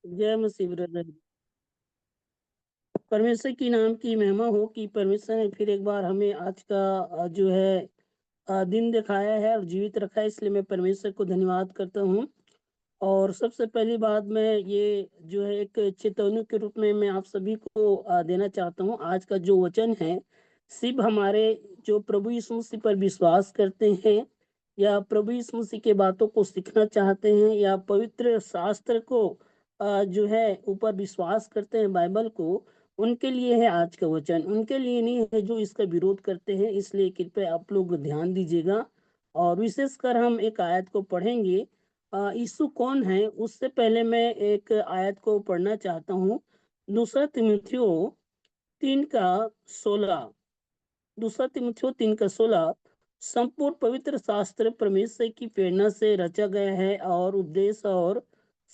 जय मसीह ब्रदर। परमेश्वर की नाम की महिमा हो कि परमेश्वर ने फिर एक बार हमें आज का जो है दिन दिखाया है और जीवित रखा है, इसलिए मैं परमेश्वर को धन्यवाद करता हूँ। और सबसे पहली बात मैं ये जो है एक चेतावनी के रूप में मैं आप सभी को देना चाहता हूँ। आज का जो वचन है, सिर्फ हमारे जो प्रभु यीशु मसीह पर विश्वास करते हैं या प्रभु यीशु मसीह के बातों को सीखना चाहते हैं या पवित्र शास्त्र को जो है ऊपर विश्वास करते हैं, बाइबल को, उनके लिए है आज का वचन। उनके लिए नहीं है जो इसका विरोध करते हैं। इसलिए कृपया आप लोग ध्यान दीजिएगा। और विशेषकर हम एक आयत को पढ़ेंगे। यीशु कौन है, उससे पहले मैं एक आयत को पढ़ना चाहता हूँ। दूसरा तिमुथियो 3:16। दूसरा तिमुथियो 3:16। संपूर्ण पवित्र शास्त्र परमेश्वर की प्रेरणा से रचा गया है और उद्देश्य और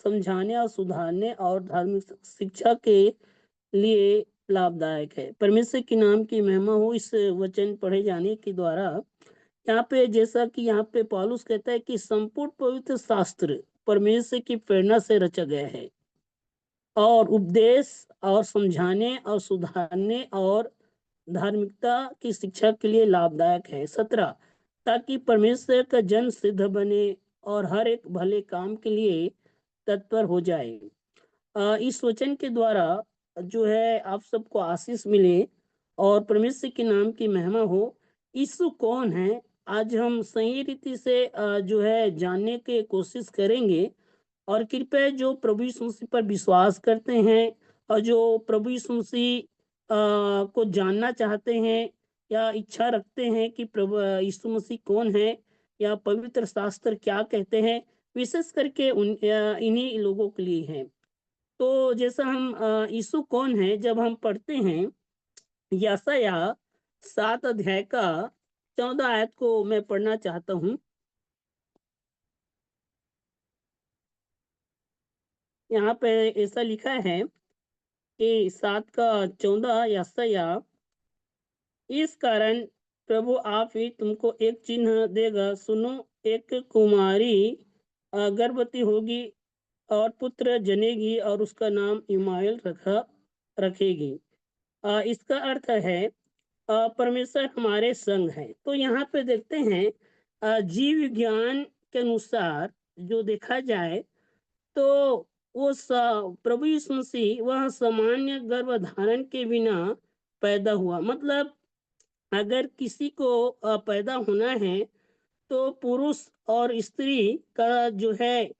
समझाने और सुधारने और धार्मिक शिक्षा के लिए लाभदायक है। परमेश्वर के नाम की महिमा हो इस वचन पढ़े जाने के द्वारा। यहाँ पे जैसा कि यहाँ पे पौलुस कहता है कि संपूर्ण पवित्र शास्त्र परमेश्वर की प्रेरणा से रचा गया है और उपदेश और समझाने और सुधारने और धार्मिकता की शिक्षा के लिए लाभदायक है। 17। ताकि परमेश्वर का जन सिद्ध बने और हर एक भले काम के लिए तत्पर हो जाए। इस वचन के द्वारा जो है आप सबको आशीष मिले और परमेश्वर के नाम की महिमा हो। यीशु कौन है, आज हम सही रीति से जो है जानने की कोशिश करेंगे। और कृपया जो प्रभु यीशु मसीह पर विश्वास करते हैं और जो प्रभु यीशु मसीह को जानना चाहते हैं या इच्छा रखते हैं कि प्रभु यीशु मसीह कौन है या पवित्र शास्त्र क्या कहते हैं, विशेष करके इन्हीं लोगों के लिए है। तो जैसा हम यीशु कौन है जब हम पढ़ते हैं, यशायाह 7 अध्याय का 14 आयत को मैं पढ़ना चाहता हूँ। यहाँ पे ऐसा लिखा है कि 7 का 14, यशायाह। इस कारण प्रभु आप ही तुमको एक चिन्ह देगा, सुनो, एक कुमारी गर्भवती होगी और पुत्र जनेगी और उसका नाम इमानुएल रखेगी। इसका अर्थ है परमेश्वर हमारे संग है। तो यहाँ पे देखते हैं जीव विज्ञान के अनुसार जो देखा जाए तो वो प्रभु यीशु मसीह वह सामान्य गर्भधारण के बिना पैदा हुआ। मतलब अगर किसी को पैदा होना है तो पुरुष और स्त्री का जो है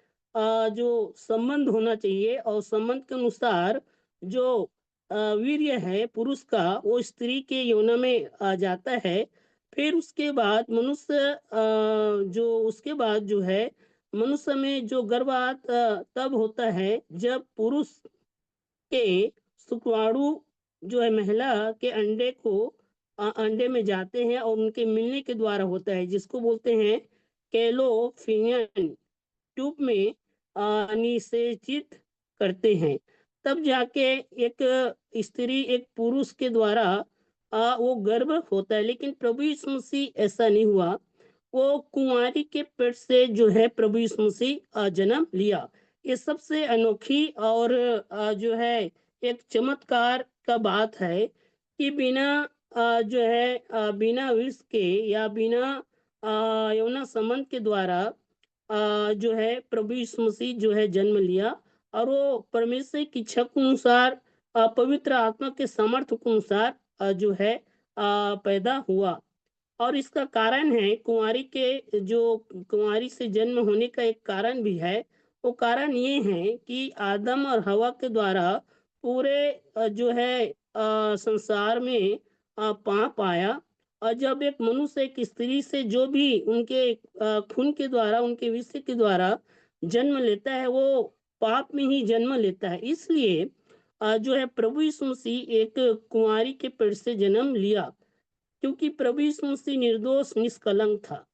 जो संबंध होना चाहिए और संबंध के अनुसार जो वीर्य है पुरुष का वो स्त्री के यौन में आ जाता है। फिर उसके बाद मनुष्य जो उसके बाद जो है मनुष्य में जो गर्भात तब होता है जब पुरुष के शुक्राणु जो है महिला के अंडे को अंडे में जाते हैं और उनके मिलने के द्वारा होता है, जिसको बोलते हैं कैलोफिनियन ट्यूब में निषेचित करते हैं। तब जाके एक स्त्री एक पुरुष के द्वारा वो गर्भ होता है। लेकिन प्रभु यीशु मसीह ऐसा नहीं हुआ। वो कुंवारी के पेट से जो है प्रभु यीशु मसीह जन्म लिया। ये सबसे अनोखी और जो है एक चमत्कार का बात है कि बिना जो है बिना विष के या बिना यौन संबंध के द्वारा जो है प्रभु यीशु मसीह जो है जन्म लिया और वो परमेश्वर की इच्छा के अनुसार पवित्र आत्मा के सामर्थ्य के अनुसार जो है पैदा हुआ। और इसका कारण है कुंवारी के जो कुंवारी से जन्म होने का एक कारण भी है। वो कारण ये है कि आदम और हवा के द्वारा पूरे जो है संसार में पाप आया। और जब एक मनुष्य एक स्त्री से जो भी उनके खून के द्वारा उनके विषय के द्वारा जन्म लेता है वो पाप में ही जन्म लेता है। इसलिए जो है प्रभु यीशु मसीह एक कुंवारी के पेट से जन्म लिया, क्योंकि प्रभु यीशु मसीह निर्दोष निष्कलंक था।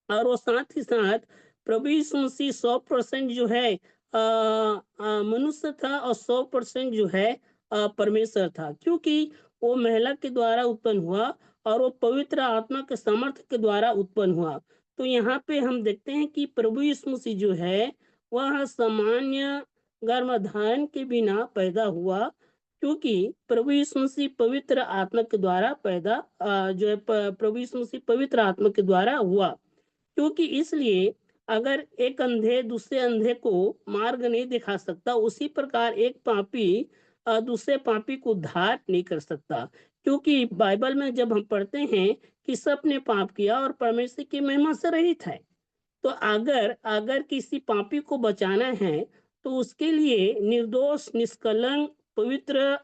और वो साथ ही साथ प्रभु यीशु मसीह 100% जो है मनुष्य था और 100% जो है परमेश्वर था, क्योंकि वो महिला के द्वारा उत्पन्न हुआ और वो पवित्र आत्मा के सामर्थ्य के द्वारा उत्पन्न हुआ। तो यहाँ पे हम देखते हैं कि प्रभु यीशु मसीह जो है वह सामान्य गर्भाधान के बिना पैदा हुआ, क्योंकि प्रभु यीशु मसीह पवित्र आत्मा के द्वारा पैदा जो है प्रभु यीशु मसीह पवित्र आत्मा के द्वारा हुआ। क्योंकि इसलिए अगर एक अंधे दूसरे अंधे को मार्ग नहीं दिखा सकता, उसी प्रकार एक पापी दूसरे पापी को उद्धार नहीं कर सकता। क्योंकि बाइबल में जब हम पढ़ते हैं कि सब ने पाप किया और परमेश्वर की महिमा से रहित है, तो अगर अगर किसी पापी को बचाना है तो उसके लिए निर्दोष निष्कलंक पवित्र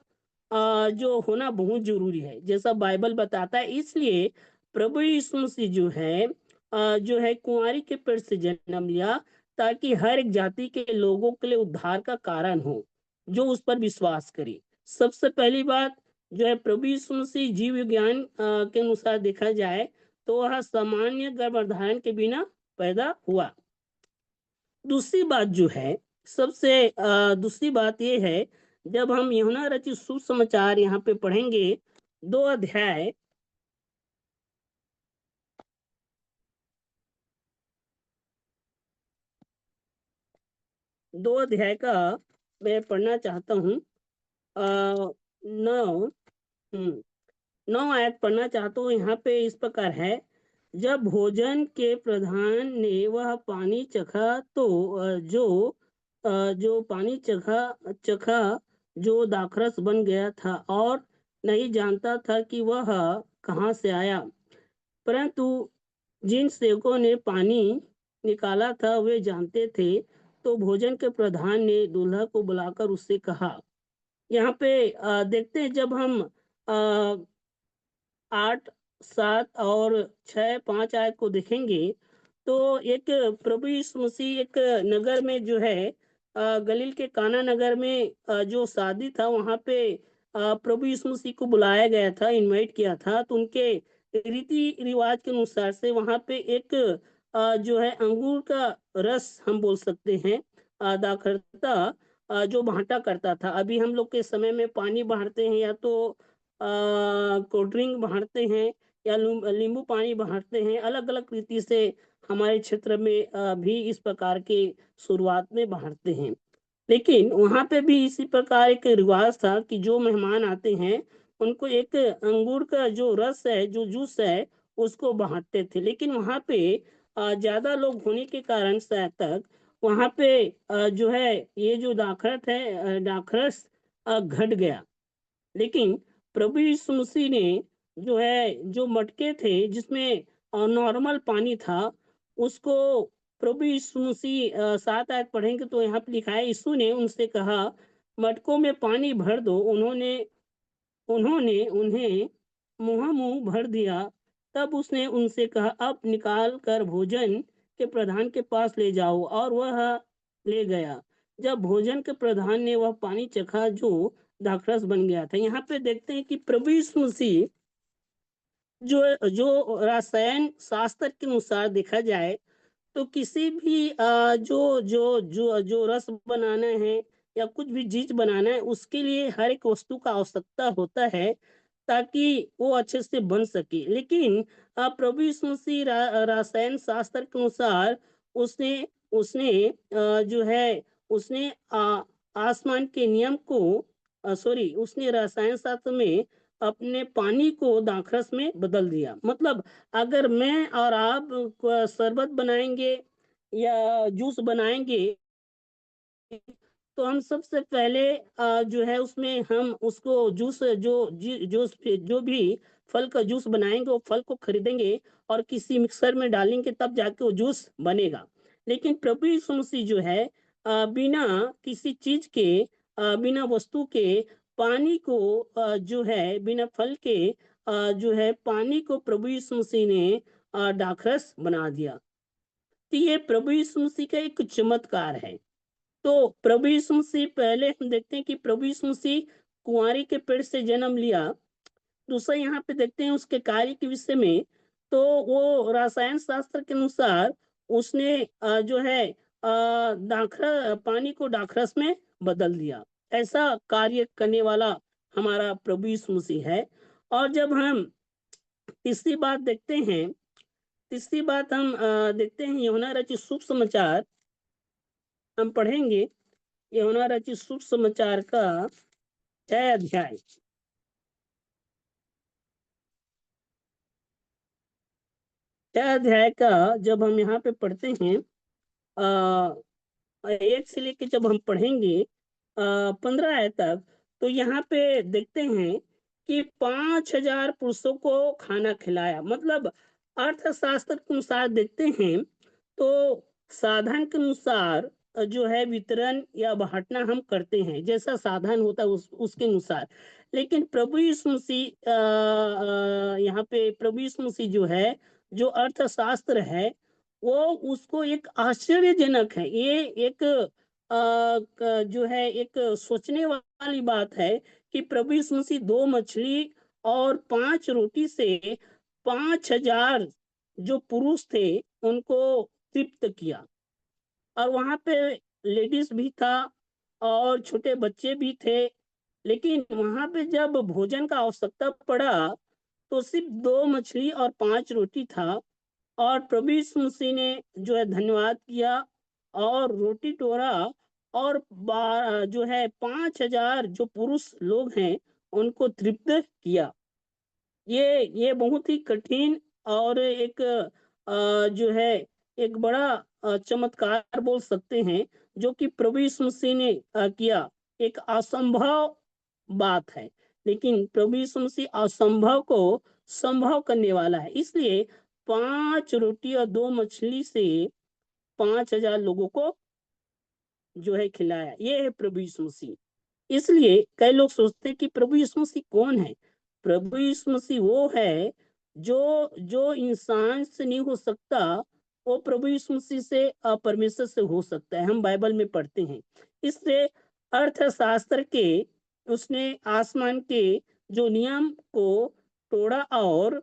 जो होना बहुत जरूरी है, जैसा बाइबल बताता है। इसलिए प्रभु यीशु मसीह जो है कुंवारी के पेट से जन्म लिया, ताकि हर एक जाति के लोगों के लिए उद्धार का कारण हो जो उस पर विश्वास करे। सबसे पहली बात जो है, प्रभु यीशु मसीह जीव विज्ञान के अनुसार देखा जाए तो वह सामान्य गर्भधारण के बिना पैदा हुआ। दूसरी बात जो है, सबसे दूसरी बात ये है, जब हम यूहन्ना रचित सुसमाचार यहाँ पे पढ़ेंगे 2 अध्याय 2 अध्याय का मैं पढ़ना चाहता हूँ। 9 9 आयत पढ़ना चाहता हूँ। यहाँ पे इस प्रकार है, जब भोजन के प्रधान ने वह पानी चखा तो जो पानी चखा जो दाखरस बन गया था, और नहीं जानता था कि वह कहाँ से आया, परंतु जिन सेवकों ने पानी निकाला था वे जानते थे। तो भोजन के प्रधान ने दूल्हा को बुलाकर उससे कहा। यहाँ पे देखते हैं, जब हम 8, 7 और 6, 5 आयत को देखेंगे तो एक प्रभु यीशु मसीह एक नगर में जो है गलील के काना नगर में जो शादी था वहाँ पे प्रभु यीशु मसीह को बुलाया गया था, इनवाइट किया था। तो उनके रीति रिवाज के अनुसार से वहाँ पे एक जो है अंगूर का रस हम बोल सकते हैं दाखरता जो बांटा करता था। अभी हम लोग के समय में पानी बांटते हैं, या तो कोल्ड ड्रिंक बांटते हैं, या नींबू पानी बांटते हैं। अलग अलग रीति से हमारे क्षेत्र में भी इस प्रकार के शुरुआत में बांटते हैं। लेकिन वहाँ पे भी इसी प्रकार एक रिवाज था कि जो मेहमान आते हैं उनको एक अंगूर का जो रस है, जो जूस है, उसको बांटते थे। लेकिन वहाँ पे ज्यादा लोग होने के कारण शायद तक वहाँ पे जो है ये जो दाखरस घट गया। लेकिन प्रभु यीशु मसीह ने जो है जो मटके थे जिसमें नॉर्मल पानी था, उसको प्रभु यीशु मसीह 7 आयत पढ़ेंगे तो यहाँ पे लिखा है, यीशु ने उनसे कहा, मटकों में पानी भर दो। उन्होंने उन्होंने उन्हें मुंह भर दिया। तब उसने उनसे कहा, अब निकाल कर भोजन के प्रधान के पास ले जाओ। और वह ले गया। जब भोजन के प्रधान ने वह पानी चखा जो दाखरस बन गया था। यहाँ पे देखते हैं कि प्रभु यीशु मसीह जो जो रसायन शास्त्र के अनुसार देखा जाए तो किसी भी जो रस बनाना है या कुछ भी चीज बनाना है, उसके लिए हर एक वस्तु का आवश्यकता होता है ताकि वो अच्छे से बन सके। लेकिन प्रभु यीशु मसीह रसायन शास्त्र के अनुसार उसने उसने जो है उसने आसमान के नियम को सॉरी उसने रसायन शास्त्र में अपने पानी को दाखरस में बदल दिया। मतलब अगर मैं और आप शरबत बनाएंगे या जूस बनाएंगे तो हम सबसे पहले जो है उसमें हम उसको जूस जो भी फल का जूस बनाएंगे वो फल को खरीदेंगे और किसी मिक्सर में डालेंगे, तब जाके वो जूस बनेगा। लेकिन प्रभु यीशु मसीह जो है बिना किसी चीज के बिना वस्तु के पानी को जो है बिना फल के जो है पानी को प्रभु यीशु मसीह ने दाखरस बना दिया। तो ये प्रभु यीशु मसीह का एक चमत्कार है। तो प्रभु यीशु मसीह, पहले हम देखते हैं कि प्रभु यीशु मसीह कुंवारी के पेट से जन्म लिया। दूसरा यहाँ पे देखते हैं उसके कार्य के विषय में, तो वो रसायन शास्त्र के अनुसार उसने जो है दाखर पानी को दाखरस में बदल दिया। ऐसा कार्य करने वाला हमारा प्रभु यीशु मसीह है। और जब हम तीसरी बात देखते हैं, तीसरी बात हम देखते हैं यूहन्ना रचित शुभ समाचार हम पढ़ेंगे। यूहन्ना रचित शुभ समाचार का 6 अध्याय। 6 अध्याय का जब हम यहाँ पे पढ़ते हैं, अ, 1 से लेके जब हम पढ़ेंगे 15 आयत तक, तो यहाँ पे देखते हैं कि 5,000 पुरुषों को खाना खिलाया। मतलब अर्थशास्त्र के अनुसार देखते हैं तो साधन के अनुसार जो है वितरण या बांटना हम करते हैं, जैसा साधन होता है उसके अनुसार। लेकिन प्रभु यीशु मसीह यहाँ पे प्रभु यीशु मसीह जो है, जो अर्थशास्त्र है, वो उसको एक आश्चर्यजनक है। ये एक जो है एक सोचने वाली बात है कि प्रभु यीशु मसीह 2 मछली और 5 रोटी से 5,000 जो पुरुष थे उनको तृप्त किया। और वहां पे लेडीज भी था और छोटे बच्चे भी थे। लेकिन वहां पे जब भोजन का आवश्यकता पड़ा तो सिर्फ 2 मछली और 5 रोटी था। और प्रभु यीशु मसीह ने जो है धन्यवाद किया और रोटी तोड़ा और जो है 5,000 जो पुरुष लोग हैं उनको तृप्त किया। ये बहुत ही कठिन और एक जो है एक बड़ा चमत्कार बोल सकते हैं, जो कि प्रभु यीशु मसीह ने किया। एक असंभव बात है, लेकिन प्रभु यीशु मसीह असंभव को संभव करने वाला है। इसलिए 5 रोटी और 2 मछली से 5,000 लोगों को जो है खिलाया। ये है प्रभु यीशु मसीह। इसलिए कई लोग सोचते हैं कि प्रभु यीशु मसीह कौन है। प्रभु यीशु मसीह वो है जो जो इंसान से नहीं हो सकता, वो प्रभु यीशु मसीह से परमेश्वर से हो सकता है। हम बाइबल में पढ़ते हैं। इससे अर्थशास्त्र के उसने आसमान के जो नियम को तोड़ा और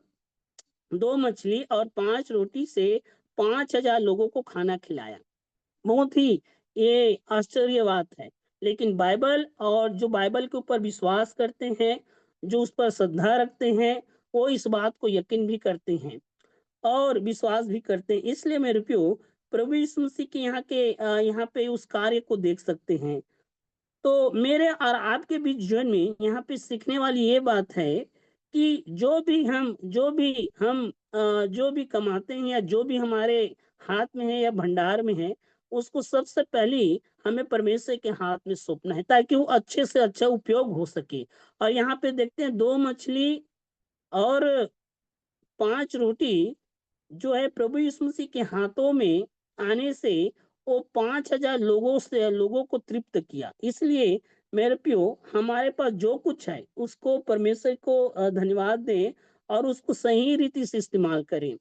2 मछली और 5 रोटी से 5,000 लोगों को खाना खिलाया। बहुत ही ये आश्चर्य बात है। लेकिन बाइबल और जो बाइबल के ऊपर विश्वास करते हैं, जो उस पर श्रद्धा रखते हैं, वो इस बात को यकीन भी करते हैं और विश्वास भी करते हैं। इसलिए मेरे प्रियो, प्रभु यीशु मसीह के यहाँ पे उस कार्य को देख सकते हैं। तो मेरे और आपके बीच जीवन में यहाँ पे सीखने वाली ये बात है कि जो भी कमाते हैं या जो भी हमारे हाथ में है या भंडार में है, उसको सबसे पहले हमें परमेश्वर के हाथ में सौंपना है, ताकि वो अच्छे से अच्छा उपयोग हो सके। और यहाँ पे देखते हैं 2 मछली और 5 रोटी जो है प्रभु यीशु मसीह के हाथों में आने से वो 5,000 लोगों को तृप्त किया। इसलिए मेरे प्रियो, हमारे पास जो कुछ है उसको परमेश्वर को धन्यवाद दें और उसको सही रीति से इस्तेमाल करें।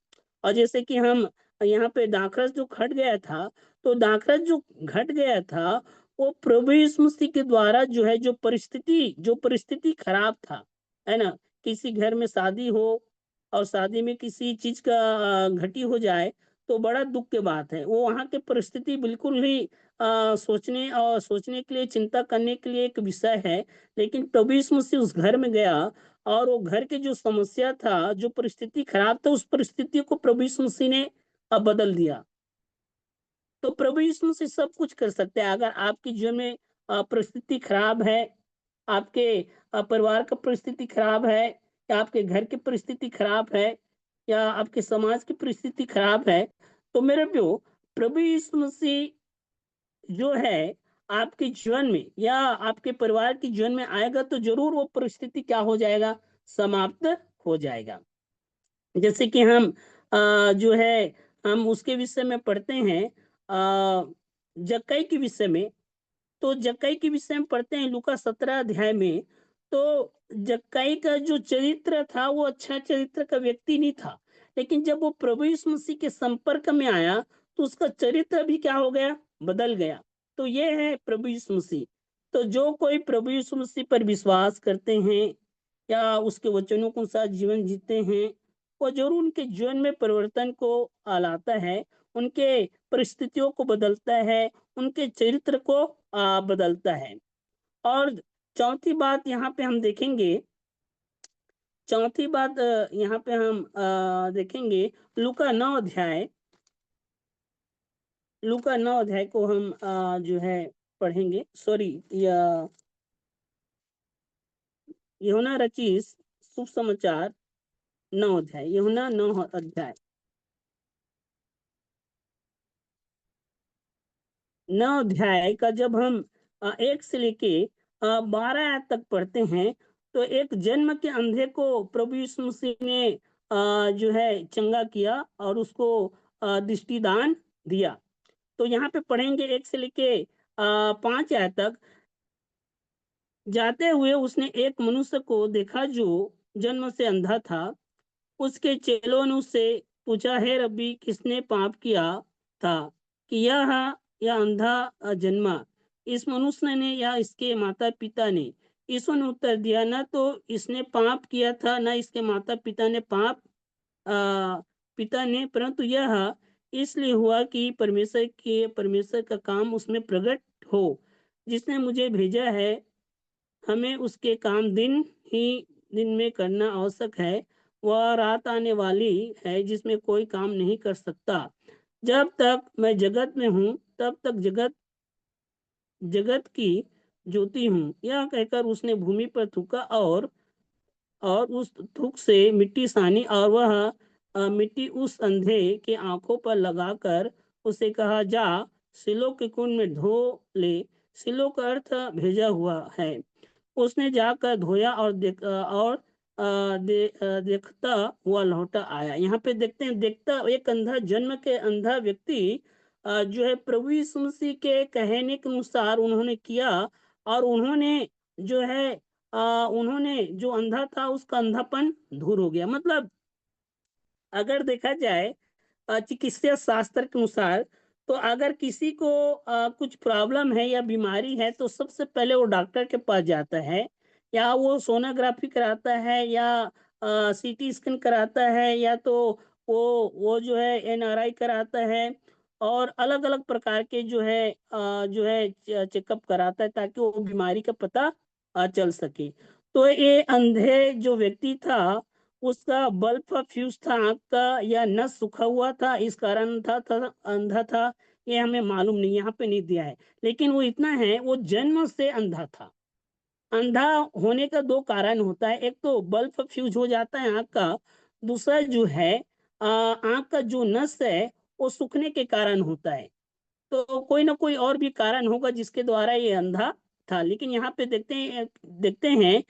और जैसे कि हम यहाँ पे दाखरस जो घट गया था, तो दाखरस जो घट गया था वो प्रभु यीशु मसीह के द्वारा जो परिस्थिति खराब था, है ना। किसी घर में शादी हो और शादी में किसी चीज का घटी हो जाए तो बड़ा दुख की बात है। वो वहाँ की परिस्थिति बिल्कुल ही सोचने के लिए, चिंता करने के लिए एक विषय है। लेकिन प्रभु यीशु मसीह उस घर में गया और वो घर के जो समस्या था, जो परिस्थिति खराब था, उस परिस्थिति को प्रभु यीशु मसीह ने बदल दिया। तो प्रभु यीशु मसीह सब कुछ कर सकते हैं। अगर आपके जीवन में परिस्थिति खराब है, आपके परिवार का परिस्थिति खराब है, या आपके घर की परिस्थिति खराब है, या आपके समाज की परिस्थिति खराब है, तो मेरे प्रियो, प्रभु यीशु मसीह जो है आपके जीवन में या आपके परिवार के जीवन में आएगा तो जरूर वो परिस्थिति क्या हो जाएगा, समाप्त हो जाएगा। जैसे कि हम जो है हम उसके विषय में पढ़ते हैं, जक्कई के विषय में। तो जक्कई के विषय में पढ़ते हैं लूका 17 अध्याय में। तो जक्कई का जो चरित्र था वो अच्छा चरित्र का व्यक्ति नहीं था। लेकिन जब वो प्रभु यीशु मसीह के संपर्क में आया तो उसका चरित्र भी क्या हो गया, बदल गया। तो ये है प्रभु यीशु मसीह। तो जो कोई प्रभु यीशु मसीह पर विश्वास करते हैं या उसके वचनों के अनुसार जीवन जीते हैं, वो जरूर उनके जीवन में परिवर्तन को लाता है, उनके परिस्थितियों को बदलता है, उनके चरित्र को बदलता है। और चौथी बात यहाँ पे हम देखेंगे, चौथी बात यहाँ पे हम देखेंगे लूका 9 अध्याय, लूका 9 अध्याय को हम जो है पढ़ेंगे, सॉरी, या यूहन्ना रचित शुभ समाचार 9 अध्याय, यूहन्ना 9 अध्याय, 9 अध्याय का जब हम 1 से लेके 12 आयत तक पढ़ते हैं, तो एक जन्म के अंधे को प्रभु यीशु मसीह ने जो है चंगा किया और उसको दृष्टिदान दिया। तो यहाँ पे पढ़ेंगे 1 से लेके 5 आयत तक। जाते हुए उसने एक मनुष्य को देखा जो जन्म से अंधा था। उसके चेलों ने उससे पूछा, हे रब्बी, किसने पाप किया था कि यह अंधा जन्मा, इस मनुष्य ने या इसके माता पिता ने? यीशु ने उत्तर दिया, न तो इसने पाप किया था, न इसके माता पिता ने पिता ने, परंतु यह इसलिए हुआ कि परमेश्वर का काम उसमें प्रकट हो। जिसने मुझे भेजा है, हमें उसके काम दिन में करना आवश्यक है। वह रात आने वाली है जिसमें कोई काम नहीं कर सकता। जब तक मैं जगत में हूँ, तब तक जगत की ज्योति हूँ। यह कहकर उसने भूमि पर थूका और उस थूक से मिट्टी सानी, और वह मिट्टी उस अंधे के आंखों पर लगाकर उसे कहा, जा सिलो के कुंड में धो ले। सिलो का अर्थ भेजा हुआ है। उसने जाकर धोया और देखता हुआ लौटा आया। यहाँ पे देखते हैं, देखता एक अंधा, जन्म के अंधा व्यक्ति जो है प्रभु यीशु मसीह के कहने के अनुसार उन्होंने किया, और उन्होंने जो है उन्होंने जो अंधा था उसका अंधापन दूर हो गया। मतलब अगर देखा जाए चिकित्सा शास्त्र के अनुसार, तो अगर किसी को कुछ प्रॉब्लम है या बीमारी है, तो सबसे पहले वो डॉक्टर के पास जाता है, या वो सोनोग्राफी कराता है, या सीटी स्कैन कराता है, या तो वो जो है एमआरआई कराता है, और अलग अलग प्रकार के जो है चेकअप कराता है, ताकि वो बीमारी का पता चल सके। तो ये अंधे जो व्यक्ति था, उसका बल्ब फ्यूज था आंख का, या नस सूखा हुआ था, इस कारण अंधा था, ये हमें मालूम नहीं, यहाँ पे नहीं दिया है। लेकिन वो इतना है, वो जन्म से अंधा था। अंधा होने का 2 कारण होता है, एक तो बल्ब फ्यूज हो जाता है आंख का, दूसरा जो है आंख का जो नस है वो सूखने के कारण होता है। तो कोई ना कोई और भी कारण होगा जिसके द्वारा ये अंधा था। लेकिन यहाँ पे देखते हैं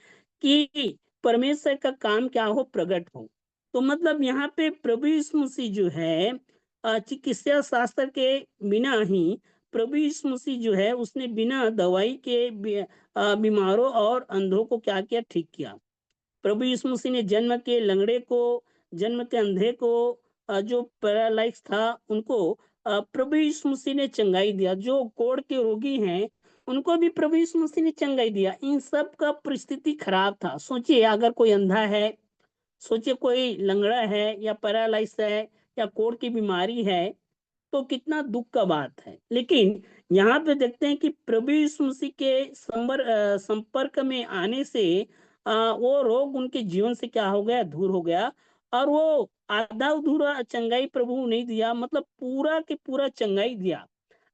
कि परमेश्वर का काम क्या हो, प्रकट हो। तो मतलब यहाँ पे प्रभु यीशु मसीह जो है चिकित्सा शास्त्र के बिना ही, प्रभु यीशु मसीह जो है उसने बिना दवाई के बीमारों और अंधों को क्या किया, ठीक किया। प्रभु यीशु मसीह ने जन्म के लंगड़े को, जन्म के अंधे को, जो पैरालाइज था उनको प्रभु यीशु मसीह ने चंगाई दिया। जो कोढ़ के रोगी हैं उनको भी प्रभु यीशु मसीह ने चंगाई दिया। इन सब का परिस्थिति खराब था। सोचिए, अगर कोई अंधा है, सोचिए कोई लंगड़ा है या पैरालाइज है या कोढ़ की बीमारी है, तो कितना दुख का बात है। लेकिन यहाँ पे देखते हैं कि प्रभु यीशु मसीह के संपर्क में आने से वो रोग उनके जीवन से क्या हो गया, दूर हो गया। और वो आधा अधूरा चंगाई प्रभु नहीं दिया, मतलब पूरा के पूरा चंगाई दिया।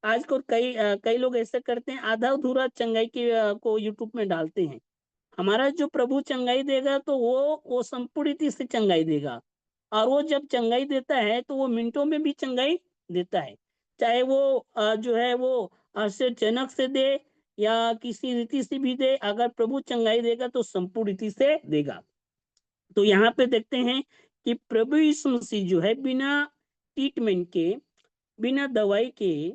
आजकल कई लोग ऐसे करते हैं, आधा अधूरा चंगाई को यूट्यूब में डालते हैं। हमारा जो प्रभु चंगाई देगा, तो वो संपूर्ण रीति से चंगाई देगा। और वो जब चंगाई देता है तो वो मिनटों में भी चंगाई देता है। चाहे वो जो है वो आश्चर्यजनक से दे या किसी रीति से भी दे, अगर प्रभु चंगाई देगा तो संपूर्ण रीति से देगा। तो यहाँ पे देखते हैं कि प्रभु यीशु मसीह जो है बिना ट्रीटमेंट के, बिना दवाई के,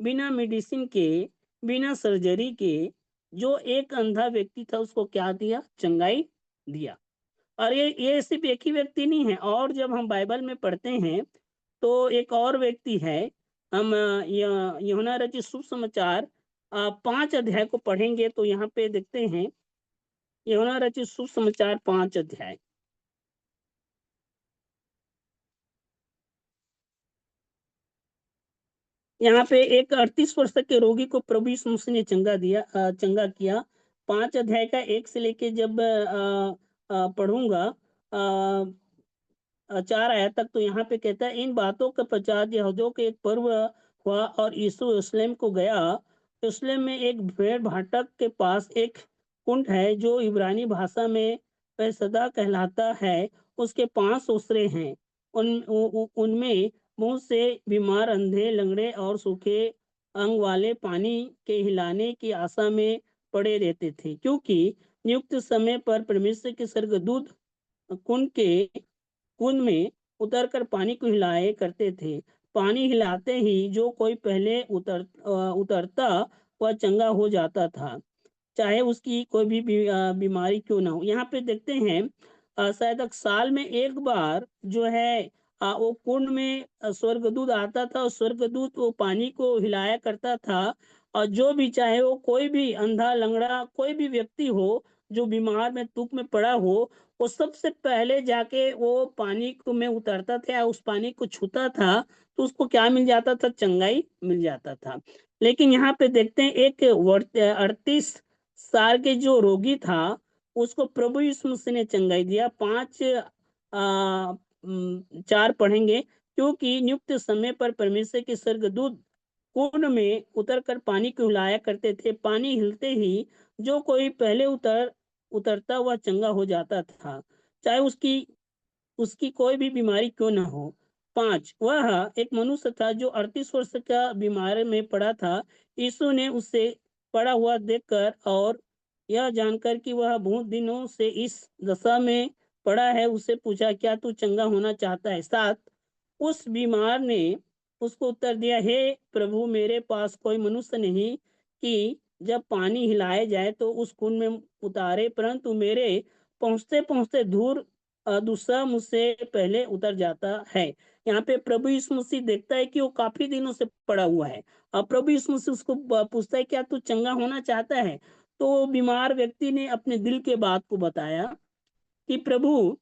बिना मेडिसिन के, बिना सर्जरी के, जो एक अंधा व्यक्ति था उसको क्या दिया, चंगाई दिया। और ये सिर्फ एक ही व्यक्ति नहीं है, और जब हम बाइबल में पढ़ते हैं तो एक और व्यक्ति है। हम यूहन्ना रचित शुभ समाचार 5 अध्याय को पढ़ेंगे, तो यहाँ पे देखते हैं यूहन्ना रचित शुभ समाचार 5 अध्याय। यहाँ पे एक 38 वर्ष के रोगी को प्रभु यीशु मसीह ने चंगा किया। 5 अध्याय का 1 से लेके जब पढ़ूंगा 4 आयत तक, तो यहाँ पे कहता है, इन बातों के पश्चात यहूदियों के एक पर्व हुआ और यीशु यरूशलेम को गया यरूशलेम में एक भेड़ भाटक के पास एक कुंड है जो इब्रानी भाषा में सदा कहलाता है। उसके 5 ओसरे हैं। उनमें मुंह से बीमार, अंधे, लंगड़े और सूखे अंग वाले पानी के हिलाने की आशा में पड़े रहते थे, क्योंकि नियुक्त समय पर परमेश्वर के स्वर्गदूत कुंड के कुंड में उतरकर पानी को हिलाए करते थे। पानी हिलाते ही जो कोई पहले उतरता वह चंगा हो जाता था, चाहे उसकी कोई भी बीमारी क्यों ना हो। यहाँ पे देखते हैं शायद साल में एक बार जो है वो कुंड में स्वर्गदूत आता था और स्वर्गदूत वो पानी को हिलाया करता था। और जो भी, चाहे वो कोई भी अंधा, लंगड़ा, कोई भी व्यक्ति हो जो बीमार में तुक में पड़ा हो, वो सबसे पहले जाके वो पानी को में उतरता था या उस पानी को छूता था, तो उसको क्या मिल जाता था? चंगाई मिल जाता था। लेकिन यहाँ पे देखते हैं एक 38 साल के जो रोगी था उसको प्रभु यीशु मसीह ने चंगाई दिया। 4 पढ़ेंगे। क्योंकि नियुक्त समय पर परमेश्वर के स्वर्गदूत कुंड में उतरकर पानी को हिलाया करते थे। पानी हिलते ही जो कोई पहले उतरता हुआ चंगा हो जाता था, चाहे उसकी उसकी कोई भी बीमारी क्यों ना हो। 5, वह एक मनुष्य था जो 38 वर्ष का बीमार में पड़ा था। यीशु ने उससे पड़ा हुआ देखकर और यह जानकर कि वह बहुत दिनों से इस दशा में पड़ा है, उससे पूछा, क्या तू चंगा होना चाहता है? 7, उस बीमार ने उसको उत्तर दिया, हे प्रभु, मेरे पास कोई मनुष्य नहीं कि जब पानी हिलाया जाए तो उस कुंड में उतारे, परंतु मेरे पहुंचते पहुंचते दूसरा मुझसे पहले उतर जाता है। यहाँ पे प्रभु यीशु मसीह देखता है कि वो काफी दिनों से पड़ा हुआ है। और प्रभु यीशु मसीह उसको पूछता है, क्या तू चंगा होना चाहता है? तो बीमार व्यक्ति ने अपने दिल के बात को बताया कि प्रभु,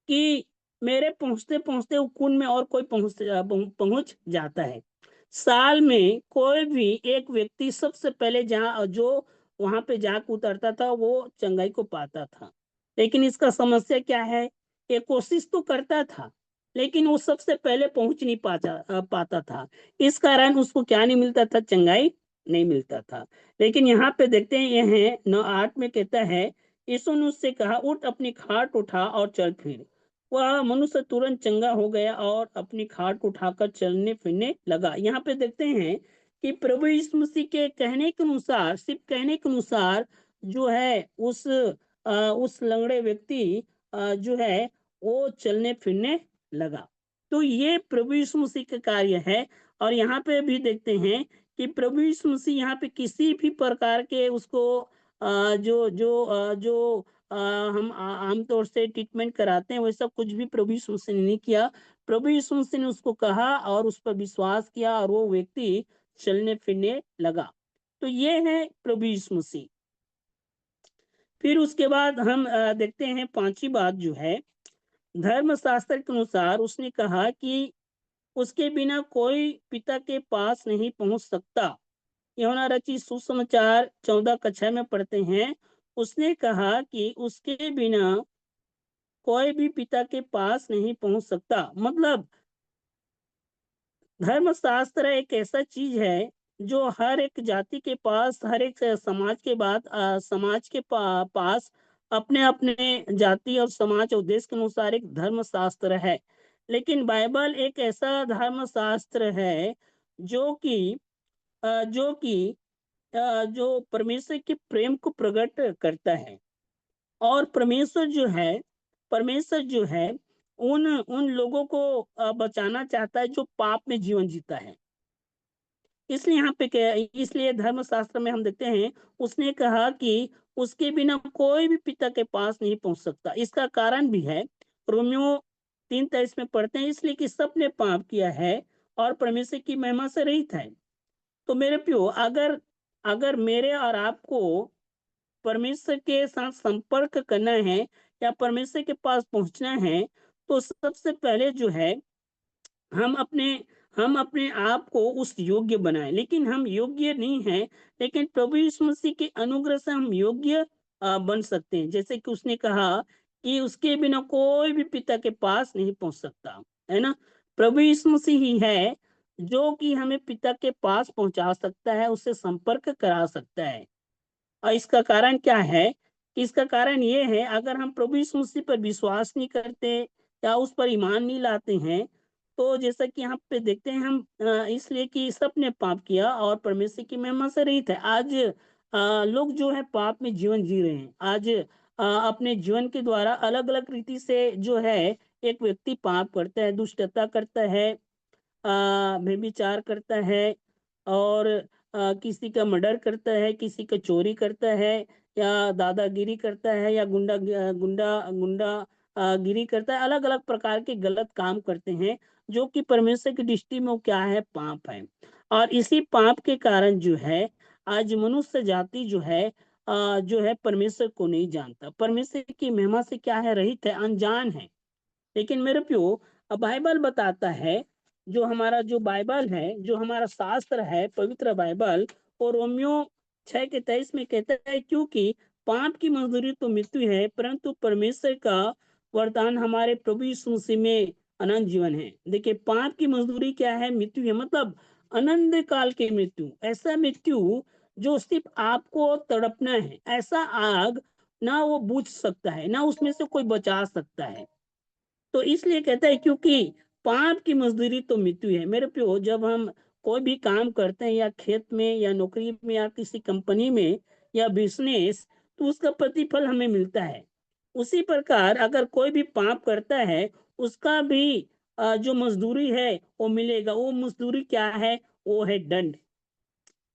कि मेरे पहुंचते पहुंचते कुंड में और कोई पहुंच जाता है। साल में कोई भी एक व्यक्ति सबसे पहले जहाँ जो वहां पे जाकर उतरता था वो चंगाई को पाता था। लेकिन इसका समस्या क्या है? ये कोशिश तो करता था लेकिन वो सबसे पहले पहुंच नहीं पाता था। इस कारण उसको क्या नहीं मिलता था? चंगाई नहीं मिलता था। लेकिन यहाँ पे देखते हैं, यह है 9:8 में कहता है, यीशु ने उससे कहा, उठ, अपनी खाट उठा और चल फिर। वह मनुष्य तुरंत चंगा हो गया और अपनी खाट उठाकर चलने फिरने लगा। यहाँ पे देखते हैं कि प्रभु यीशु मसीह के कहने के अनुसार, सिर्फ कहने के अनुसार जो है उस लंगड़े व्यक्ति जो है वो चलने फिरने लगा। तो ये प्रभु यीशु मसीह का कार्य है। और यहाँ पे भी देखते हैं कि प्रभु यीशु मसीह यहाँ पे किसी भी प्रकार के उसको जो हम आमतौर से ट्रीटमेंट कराते हैं वैसा कुछ भी प्रभु यीशु मसीह ने नहीं किया। प्रभु यीशु मसीह ने उसको कहा और उस पर विश्वास किया और वो व्यक्ति चलने फिरने लगा। तो ये है प्रभु यीशु मसीह। फिर उसके बाद हम देखते हैं 5वीं बात जो है, धर्मशास्त्र के अनुसार उसने कहा कि उसके बिना कोई पिता के पास नहीं पहुंच सकता। यूहन्ना रचित सुसमाचार 14 कक्षा में पढ़ते हैं, उसने कहा कि उसके बिना कोई भी पिता के पास नहीं पहुंच सकता। मतलब धर्मशास्त्र एक ऐसा चीज है जो हर एक जाति के पास, हर एक समाज के समाज के पास अपने अपने जाति और समाज और देश के अनुसार एक धर्मशास्त्र है। लेकिन बाइबल एक ऐसा धर्मशास्त्र है जो कि जो परमेश्वर के प्रेम को प्रकट करता है। और परमेश्वर जो है उन उन लोगों को बचाना चाहता है जो पाप में जीवन जीता है। इसलिए यहाँ पे क्या, इसलिए धर्मशास्त्र में हम देखते हैं उसने कहा कि उसके बिना कोई भी पिता के पास नहीं पहुंच सकता। इसका कारण भी है, रोमियो 3:23 में पढ़ते हैं, इसलिए कि सबने पाप किया है और परमेश्वर की महिमा से रहित है। तो मेरे प्रियो, अगर अगर मेरे और आपको परमेश्वर के साथ संपर्क करना है या परमेश्वर के पास पहुंचना है, तो सबसे पहले जो है हम अपने हम अपने आप को उस योग्य बनाएं। लेकिन हम योग्य नहीं हैं, लेकिन प्रभु यीशु मसीह के अनुग्रह से हम योग्य बन सकते हैं। जैसे कि उसने कहा कि उसके बिना कोई भी पिता के पास नहीं पहुंच सकता, है ना। प्रभु यीशु मसीह ही है जो कि हमें पिता के पास पहुंचा सकता है, उससे संपर्क करा सकता है। और इसका कारण क्या है? इसका कारण ये है, अगर हम प्रभु यीशु मसीह पर विश्वास नहीं करते या उस पर ईमान नहीं लाते हैं, तो जैसा कि यहाँ पे देखते हैं हम, इसलिए कि सबने पाप किया और परमेश्वर की महिमा से रहित है। आज लोग जो है पाप में जीवन जी रहे हैं। आज अपने जीवन के द्वारा अलग अलग रीति से जो है एक व्यक्ति पाप करता है, दुष्टता करता है, व्यभिचार करता है, और किसी का मर्डर करता है, किसी का चोरी करता है, या दादागिरी करता है, या गुंडा गुंडा गुंडा गिरी करता है। अलग अलग प्रकार के गलत काम करते हैं, जो कि परमेश्वर की दृष्टि में वो क्या है? पाप है। और इसी पाप के कारण जो है आज मनुष्य जाति जो है जो है परमेश्वर को नहीं जानता, परमेश्वर की महिमा से क्या है? रहित है, अनजान है। लेकिन मेरे प्यो, बाइबल बताता है, जो हमारा जो बाइबल है, जो हमारा शास्त्र है, पवित्र बाइबल, और रोमियो 6:23 में कहता है, क्योंकि पाप की मजदूरी तो मृत्यु है, परंतु परमेश्वर का वरदान हमारे प्रभु यीशु मसीह में अनंत जीवन है। देखिए, पाप की मजदूरी क्या है? मृत्यु है, मतलब अनंत काल की मृत्यु। ऐसा मृत्यु जो सिर्फ आपको तड़पना है, ऐसा आग ना वो बुझ सकता है, ना उसमें से कोई बचा सकता है। तो इसलिए कहता है, क्योंकि पाप की मजदूरी तो मृत्यु है। मेरे प्यो, जब हम कोई भी काम करते हैं, या खेत में, या नौकरी में, या किसी कंपनी में, या बिजनेस, तो उसका प्रतिफल हमें मिलता है। उसी प्रकार अगर कोई भी पाप करता है, उसका भी जो मजदूरी है वो मिलेगा। वो मजदूरी क्या है? वो है दंड।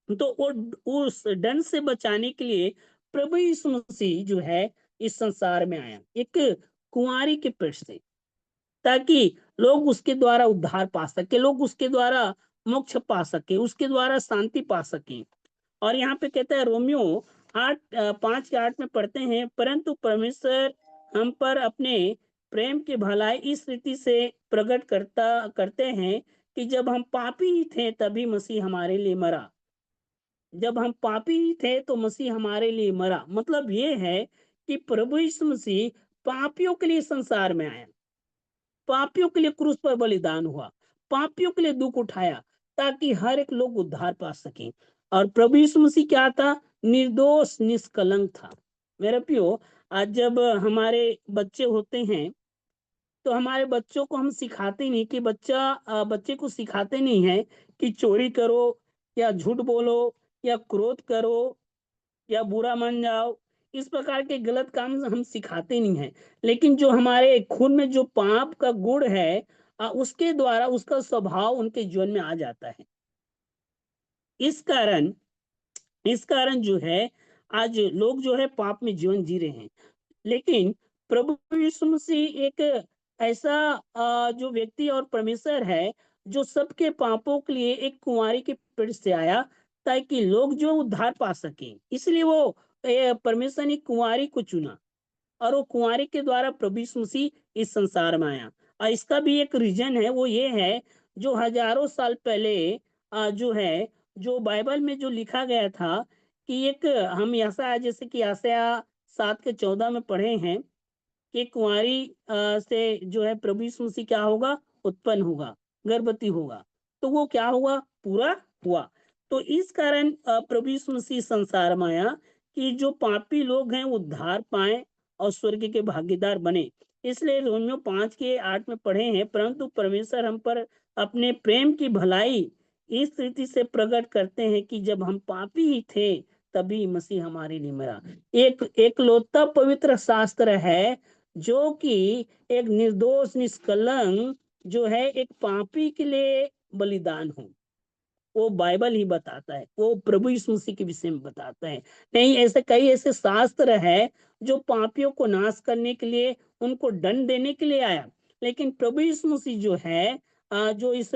तो वो उस दंड से बचाने के लिए प्रभु यीशु मसीह जो है इस संसार में आया, एक कुंवारी के पेट से, ताकि लोग उसके द्वारा उद्धार पा सके, लोग उसके द्वारा मोक्ष पा सके, उसके द्वारा शांति पा सके। और यहाँ पे कहता है, रोमियो 5:8 में पढ़ते हैं, परंतु परमेश्वर हम पर अपने प्रेम की भलाई इस रीति से प्रकट करते हैं कि जब हम पापी ही थे तभी मसीह हमारे लिए मरा। जब हम पापी ही थे तो मसीह हमारे लिए मरा, मतलब ये है कि प्रभु यीशु मसीह पापियों के लिए संसार में आया, पापियों के लिए क्रूस पर बलिदान हुआ, पापियों के लिए दुख उठाया, ताकि हर एक लोग उद्धार पा सके। और प्रभु यीशु मसीह क्या था? निर्दोष, निष्कलंक था। मेरे प्रियो, आज जब हमारे बच्चे होते हैं, तो हमारे बच्चों को हम सिखाते नहीं कि बच्चे को सिखाते नहीं है कि चोरी करो, या झूठ बोलो, या क्रोध करो, या बुरा मान जाओ। इस प्रकार के गलत काम हम सिखाते नहीं हैं। लेकिन जो हमारे खून में जो पाप का गुण है, उसके द्वारा उसका स्वभाव उनके जीवन में आ जाता है। इस कारण इस कारण जो है आज लोग जो है पाप में जीवन जी रहे हैं। लेकिन प्रभु यीशु मसीह एक ऐसा जो व्यक्ति और परमेश्वर है, जो सबके पापों के लिए एक कुंवारी के पेट से आया, ताकि लोग जो उद्धार पा सके। इसलिए वो परमेश्वर ने कुंवारी को चुना, और वो कुंवारी के द्वारा प्रभु यीशु मसीह इस संसार में आया। और इसका भी एक रीजन है, वो ये है, जो हजारों साल पहले जो है, जो बाइबल में जो लिखा गया था, कि एक हम ऐसा, जैसे कि आशया 7:14 में पढ़े हैं, कि कुंवारी से जो है प्रभु यीशु मसीह क्या होगा? उत्पन्न होगा, गर्भवती होगा। तो वो क्या हुआ? पूरा हुआ। तो इस कारण प्रभु यीशु मसीह संसार में आया, कि जो पापी लोग हैं उद्धार पाए और स्वर्ग के भागीदार बने। इसलिए रोमियो 5:8 में पढ़े हैं, परंतु परमेश्वर हम पर अपने प्रेम की भलाई इस रीति से प्रकट करते हैं कि जब हम पापी ही थे तभी मसीह हमारे लिए मरा। एक एकलौता पवित्र शास्त्र है, जो कि एक निर्दोष, निष्कलंक जो है एक पापी के लिए बलिदान हो, वो बाइबल ही बताता है, वो प्रभु यीशु मसीह के विषय में बताता है। नहीं, ऐसे कई ऐसे शास्त्र है जो पापियों को नाश करने के लिए, उनको दंड देने के लिए आया। लेकिन प्रभु यीशु मसीह जो है जो इस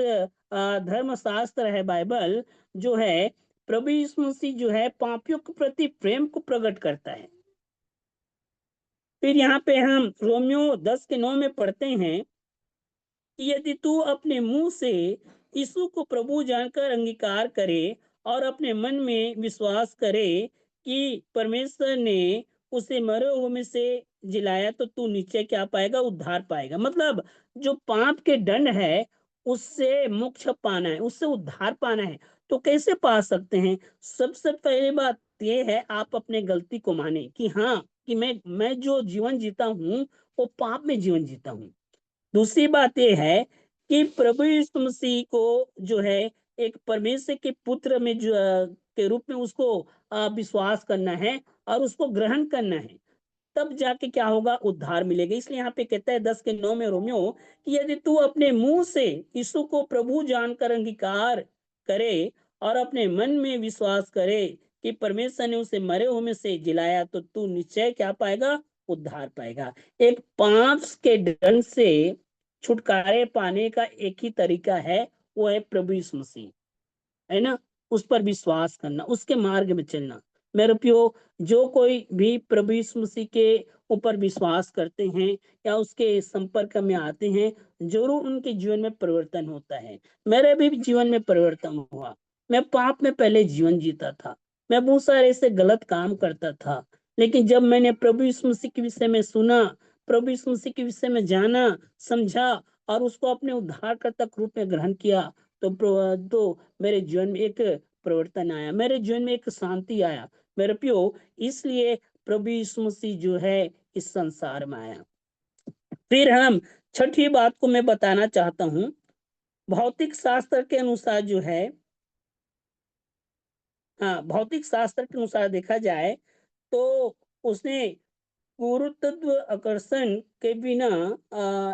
धर्म शास्त्र है, बाइबल जो है, प्रभु यीशु मसीह जो है पापियों के प्रति प्रेम को प्रकट करता है। फिर यहाँ पे हम रोमियो 10:9 में पढ़ते हैं, कि यदि तू अपने मुंह से यीशु को प्रभु जानकर अंगीकार करे, और अपने मन में विश्वास करे कि परमेश्वर ने उसे मरे हुए में से जिलाया, तो तू नीचे क्या पाएगा? उद्धार पाएगा। मतलब जो पाप के दंड है उससे मोक्ष पाना है, उससे उद्धार पाना है, तो कैसे पा सकते हैं? सबसे पहली बात ये है, आप अपने गलती को माने कि हाँ, कि मैं जो जीवन जीता हूँ वो पाप में जीवन जीता हूँ। दूसरी बात ये है कि प्रभु यीशु मसीह को जो है एक परमेश्वर के पुत्र में जो के रूप में उसको विश्वास करना है और उसको ग्रहण करना है। तब जाके क्या होगा, उद्धार मिलेगा। इसलिए यहाँ पे कहता है 10 के 9 में रोमियो कि यदि तू अपने मुंह से यीशु को प्रभु जानकर अंगीकार करे और अपने मन में विश्वास करे कि परमेश्वर ने उसे मरे हुए में से जिलाया, तो तू निश्चय क्या पाएगा, उद्धार पाएगा। एक पाप के दंड से छुटकारे पाने का एक ही तरीका है, वो है प्रभु यीशु मसीह, है ना? उस पर विश्वास करना, उसके मार्ग में चलना। मेरे प्रियो, जो कोई भी प्रभु यीशु मसीह के ऊपर विश्वास करते हैं या उसके संपर्क में आते हैं, जरूर उनके जीवन में परिवर्तन होता है। मेरे भी जीवन में परिवर्तन हुआ। मैं पाप में पहले जीवन जीता था, मैं बहुत सारे ऐसे गलत काम करता था, लेकिन जब मैंने प्रभु यीशु मसीह के विषय में सुना, प्रभु यीशु मसीह के विषय में जाना, समझा और उसको अपने उद्धारकर्ता के रूप में ग्रहण किया, तो मेरे जीवन में एक परिवर्तन आया, मेरे जीवन में एक शांति आया। मेरे प्रियो, इसलिए प्रभु यीशु मसीह जो है इस संसार में आया। फिर हम छठी बात को मैं बताना चाहता हूँ। भौतिक शास्त्र के अनुसार जो है, हाँ, भौतिक शास्त्र के अनुसार देखा जाए तो उसने गुरुत्व आकर्षण के बिना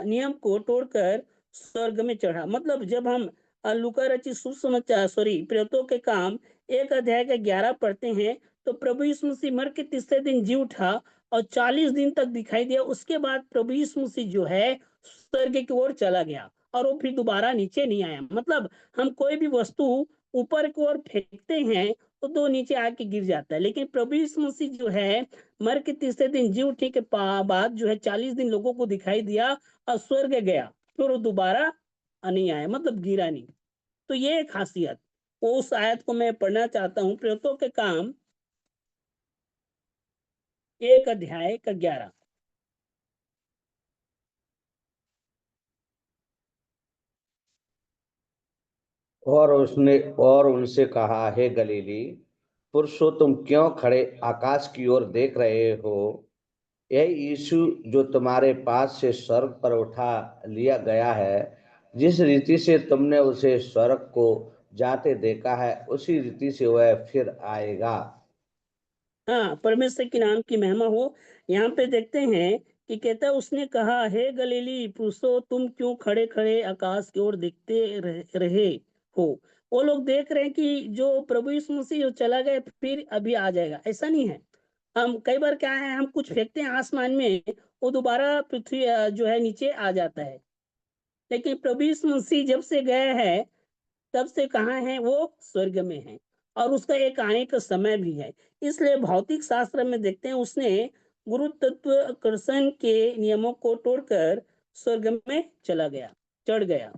नियम को तोड़कर स्वर्ग में चढ़ा। मतलब जब हम लूका रचित सुसमाचार प्रेरितों के काम 1 अध्याय का 11 पढ़ते हैं, तो प्रभु यीशु मसीह मर के तीसरे दिन जी उठा और 40 दिन तक दिखाई दिया। उसके बाद प्रभु यीशु मसीह जो है स्वर्ग की ओर चला गया और वो फिर दोबारा नीचे नहीं आया। मतलब हम कोई भी वस्तु ऊपर की ओर फेंकते हैं तो नीचे आके गिर जाता है, लेकिन प्रभु यीशु मसीह जो है मर के तीसरे दिन जी उठने के बाद जो है 40 दिन लोगों को दिखाई दिया और स्वर्ग गया, फिर वो दोबारा नहीं आया, मतलब गिरा नहीं। तो ये एक खासियत, वो उस आयत को मैं पढ़ना चाहता हूँ, प्रेरितों के काम 1 अध्याय का 11। और उनसे कहा, हे गलीली पुरुषों, तुम क्यों खड़े आकाश की ओर देख रहे हो? यह यीशु जो तुम्हारे पास से स्वर्ग पर उठा लिया गया है, जिस रीति से तुमने उसे स्वर्ग को जाते देखा है, उसी रीति से वह फिर आएगा। हाँ, परमेश्वर के नाम की महिमा हो। यहाँ पे देखते हैं कि कहता है, उसने कहा, हे गलीली पुरुषों, तुम क्यों खड़े खड़े आकाश की ओर देखते रहे हो? वो लोग देख रहे हैं कि जो प्रभु यीशु मसीह जो चला गया फिर अभी आ जाएगा, ऐसा नहीं है। हम कई बार क्या है, हम कुछ फेंकते हैं आसमान में, वो दोबारा पृथ्वी जो है नीचे आ जाता है, लेकिन प्रभु यीशु मसीह जब से गए हैं तब से कहाँ है, वो स्वर्ग में है और उसका एक आने का समय भी है। इसलिए भौतिक शास्त्र में देखते हैं, उसने गुरुत्वाकर्षण के नियमों को तोड़कर स्वर्ग में चला गया, चढ़ गया।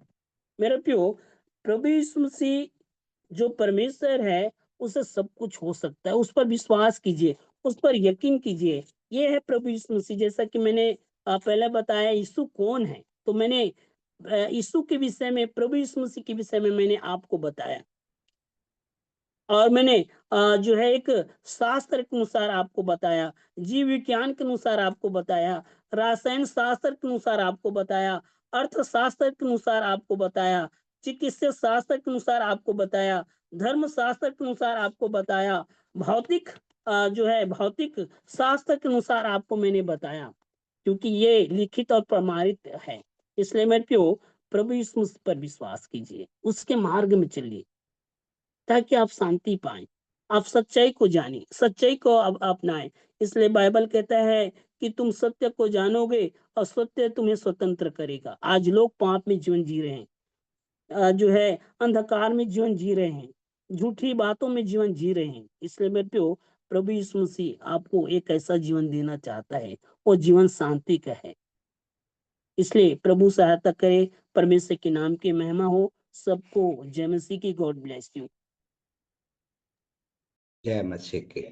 मेरे प्रियो, प्रभु यीशु मसीह जो परमेश्वर है, उसे सब कुछ हो सकता है। उस पर विश्वास कीजिए, उस पर यकीन कीजिए। ये है प्रभु यीशु मसीह। जैसा कि मैंने पहले बताया यीशु कौन है, तो मैंने यीशु के विषय में, प्रभु यीशु मसीह के विषय में मैंने आपको बताया। और मैंने जो है एक शास्त्र के अनुसार आपको बताया, जीव विज्ञान के अनुसार आपको बताया, रसायन शास्त्र के अनुसार आपको बताया, अर्थशास्त्र के अनुसार आपको बताया, चिकित्सा शास्त्र के अनुसार आपको बताया, धर्म शास्त्र के अनुसार आपको बताया, भौतिक जो है भौतिक शास्त्र के अनुसार आपको मैंने बताया, क्योंकि ये लिखित और प्रमाणित है। इसलिए मेरे प्रियो, प्रभु यीशु मसीह पर विश्वास कीजिए, उसके मार्ग में चलिए, ताकि आप शांति पाएं, आप सच्चाई को जानें, सच्चाई को अब अपनाएं। इसलिए बाइबल कहता है कि तुम सत्य को जानोगे और सत्य तुम्हें स्वतंत्र करेगा। आज लोग पाप में जीवन जी रहे हैं, जो है अंधकार में जीवन जी रहे हैं, झूठी बातों में जीवन जी रहे हैं। इसलिए मेरे प्रियो, प्रभु यीशु मसीह आपको एक ऐसा जीवन देना चाहता है, वो जीवन शांति का है। इसलिए प्रभु सहायता करे, परमेश्वर के नाम की महिमा हो। सबको जय मसीह की। God bless you. जय मसीह की।